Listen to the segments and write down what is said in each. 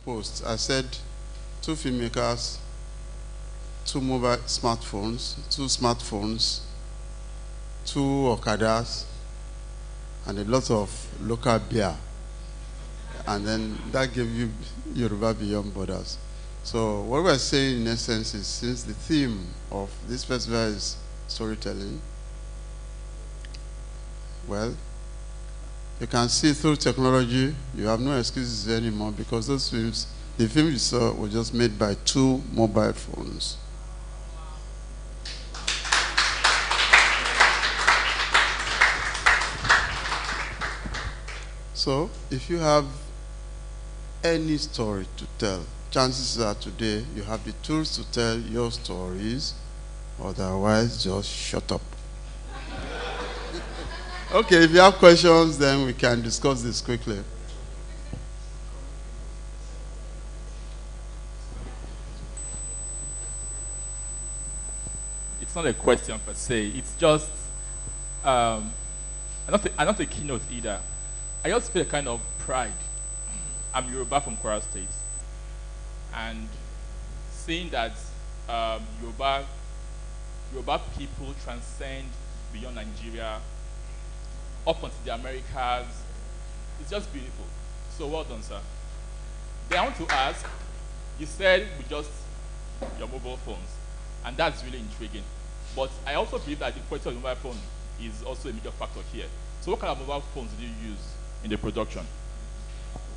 post. I said 2 filmmakers, 2 mobile smartphones, 2 smartphones, 2 Okadas, and a lot of local beer. And then that gave you Yoruba Beyond Borders. So what we're saying in essence is, since the theme of this festival is storytelling, well, you can see through technology, you have no excuses anymore, because those films, the film you saw was just made by 2 mobile phones. So if you have any story to tell, chances are today you have the tools to tell your stories. Otherwise, just shut up. Okay, if you have questions, then we can discuss this quickly. It's not a question per se. It's just, I'm not a keynote either. I just feel a kind of pride. I'm Yoruba from Kwara State, and seeing that Yoruba people transcend beyond Nigeria up onto the Americas, it's just beautiful. So well done, sir. Then I want to ask, you said with just your mobile phones, and that's really intriguing. But I also believe that the quality of the mobile phone is also a major factor here. So what kind of mobile phones did you use in the production?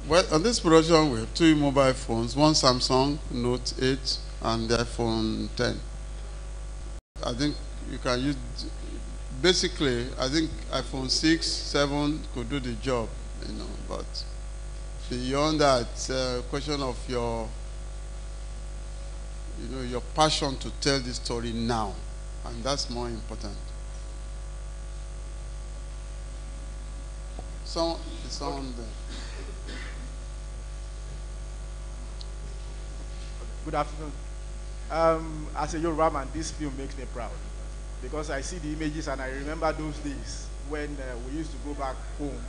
Well, on this production, we have 2 mobile phones, one Samsung Note 8 and the iPhone 10. I think you can use, basically, I think iPhone 6, 7 could do the job, but beyond that, question of your passion to tell the story now, and that's more important. So, the sound there. Good afternoon. As a Yoruba man, this film makes me proud, because I see the images and I remember those days when we used to go back home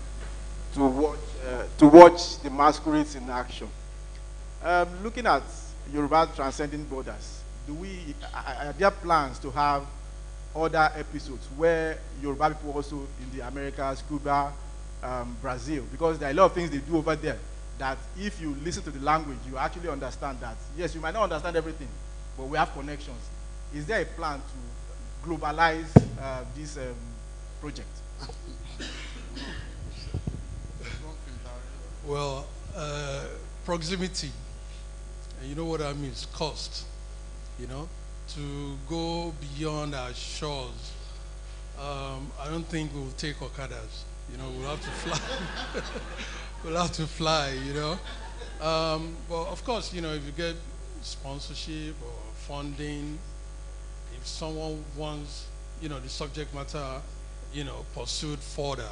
to watch the masquerades in action. Looking at Yoruba transcending borders, are there plans to have other episodes where Yoruba people also in the Americas, Cuba, Brazil, because there are a lot of things they do over there that if you listen to the language, you actually understand that. Yes, you might not understand everything, but we have connections. Is there a plan to globalize this project? Well, proximity, and you know what that means, cost, to go beyond our shores. I don't think we'll take Okadas, we'll have to fly. We'll have to fly, But of course, if you get sponsorship or funding, if someone wants, the subject matter, pursued further,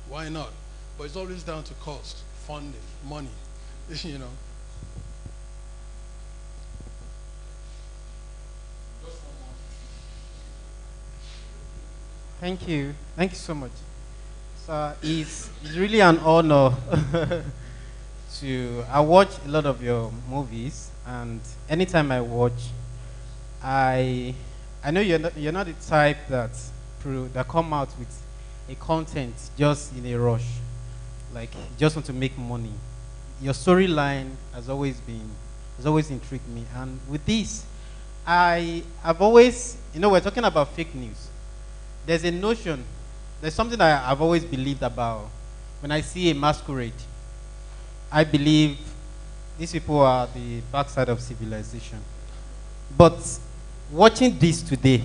why not? But it's always down to cost, funding, money, Thank you. Thank you so much. So it's really an honor I watch a lot of your movies, and anytime I watch, I know you're not the type that come out with a content just in a rush, like just want to make money. Your storyline has always intrigued me, and with this, I've always, we're talking about fake news. There's a notion, there's something that I've always believed about. When I see a masquerade, I believe these people are the backside of civilization. But watching this today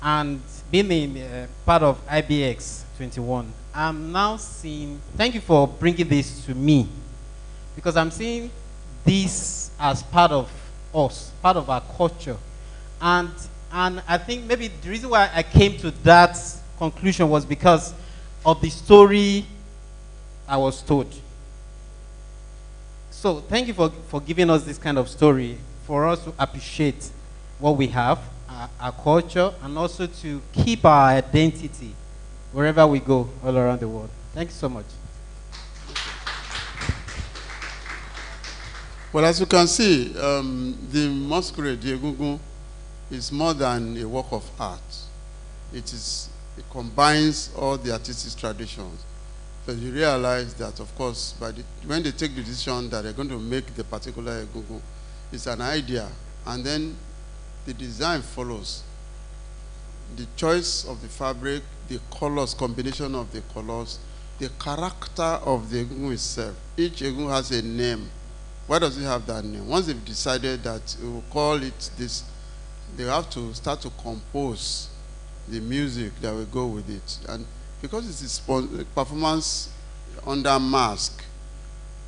and being in part of IBX 21, I'm now seeing, thank you for bringing this to me, because I'm seeing this as part of us, part of our culture. And I think maybe the reason why I came to that conclusion was because of the story I was told. So thank you for giving us this kind of story, for us to appreciate what we have, our culture, and also to keep our identity wherever we go all around the world. Thank you so much. Well, as you can see, the masquerade, the Egungun, is more than a work of art. It combines all the artistic traditions. So you realize that, of course, when they take the decision that they're going to make the particular Egungun, it's an idea, and then the design follows. The choice of the fabric, the colors, combination of the colors, the character of the Egungun itself. Each Egungun has a name. Why does it have that name? Once they've decided that we will call it this, they have to start to compose the music that will go with it. And because it is performance under mask,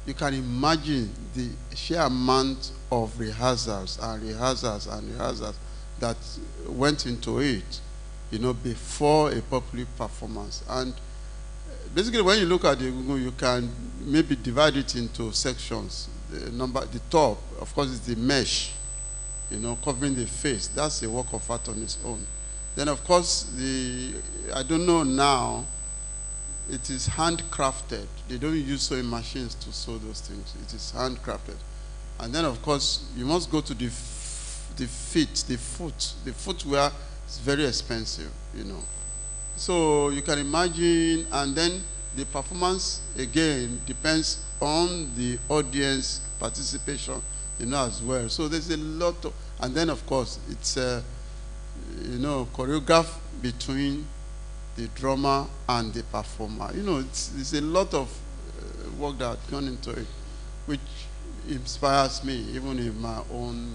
you can imagine the sheer amount of rehearsals that went into it, before a public performance. And basically, when you look at the Egungun, you can maybe divide it into sections. The top, of course, is the mesh, covering the face. That's a work of art on its own. Then, of course, I don't know now, it is handcrafted. They don't use sewing machines to sew those things. It is handcrafted. And then, of course, you must go to the feet, the foot. The footwear is very expensive, So you can imagine, and then the performance, again, depends on the audience participation, as well. So there's a lot of, and then, of course, it's, choreographed between the drummer and the performer. It's a lot of work that has gone into it, which inspires me, even in my own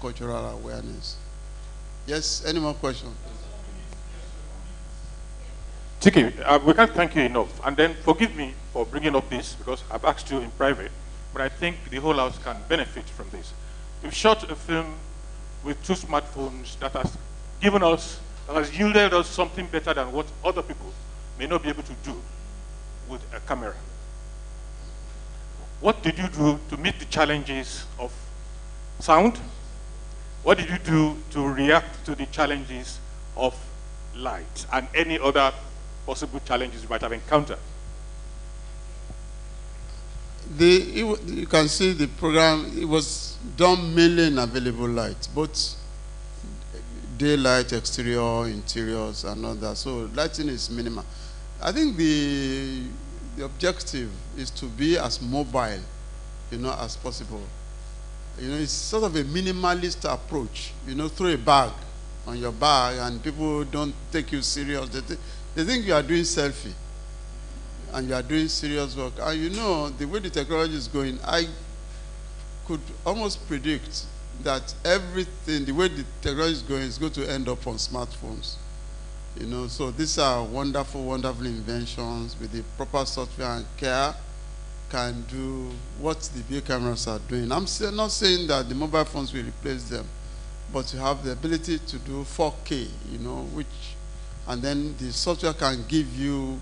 cultural awareness. Yes, any more questions? Tiki, we can't thank you enough. And then forgive me for bringing up this, because I've asked you in private, but I think the whole house can benefit from this. You've shot a film with 2 smartphones that has given us, that has yielded us something better than what other people may not be able to do with a camera. What did you do to meet the challenges of sound? What did you do to react to the challenges of light and any other possible challenges you might have encountered? You can see the program, it was done mainly in available light, both daylight, exterior, interiors, and all that. So lighting is minimal. I think the objective is to be as mobile, as possible. It's sort of a minimalist approach. Throw a bag on your bag and people don't take you serious. They think you are doing selfie and you are doing serious work. And the way the technology is going, I could almost predict that everything, the way the technology is going to end up on smartphones. So these are wonderful, wonderful inventions with the proper software and care can do what the video cameras are doing. I'm still not saying that the mobile phones will replace them, but you have the ability to do 4K, and then the software can give you,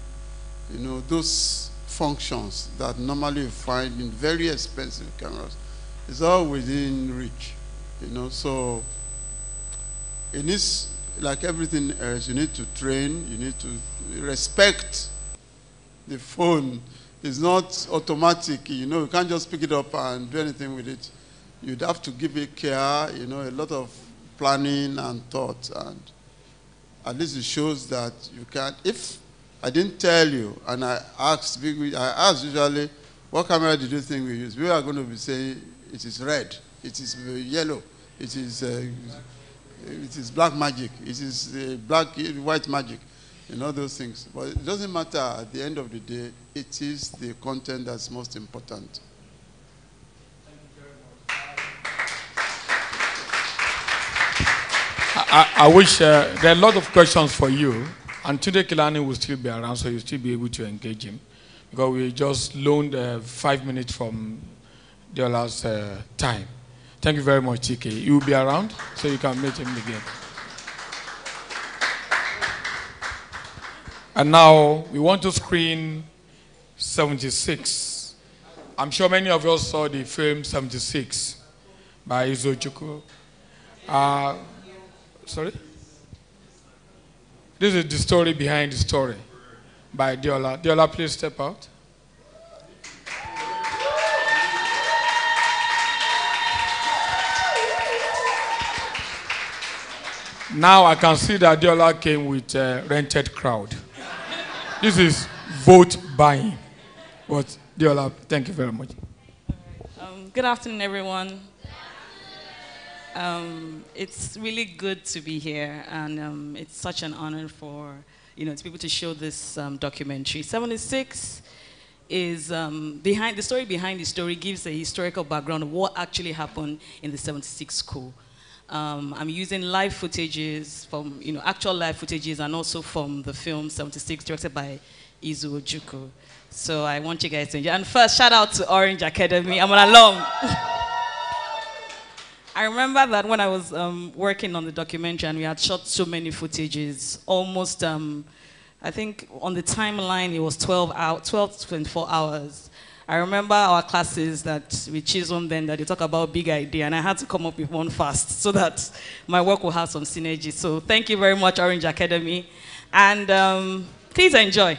those functions that normally you find in very expensive cameras. It's all within reach, So it needs, like everything else, you need to train, you need to respect the phone. It's not automatic, you can't just pick it up and do anything with it. You'd have to give it care, a lot of planning and thought, and at least it shows that you can. If I didn't tell you, and I asked usually, what camera did you think we use? We are going to be saying it is red, it is yellow, it is black magic, it is white magic, those things. But it doesn't matter. At the end of the day, it is the content that's most important. I wish there are a lot of questions for you, and today Kilani will still be around, so you'll still be able to engage him, because we just loaned 5 minutes from Deola's time. Thank you very much, TK. He will be around, so you can meet him again. And now we want to screen 76. I'm sure many of us saw the film 76 by Izochukwu. Sorry? This is the story behind the story by Deola. Deola, please step out. Now I can see that Diola came with a rented crowd. This is vote buying. But Diola, thank you very much. Good afternoon, everyone. It's really good to be here, and it's such an honor for to be able to show this documentary. 76 is behind the story gives a historical background of what actually happened in the 76 school. I'm using live footages from actual live footages and also from the film 76 directed by Izu Ojukwu. So I want you guys to enjoy. And first, shout out to Orange Academy. I'm an alum. I remember that when I was working on the documentary and we had shot so many footages, almost, I think on the timeline it was 12 to 24 hours. I remember our classes that we chiseled then that they talk about big idea, and I had to come up with one fast so that my work will have some synergy. So thank you very much, Orange Academy. And please enjoy.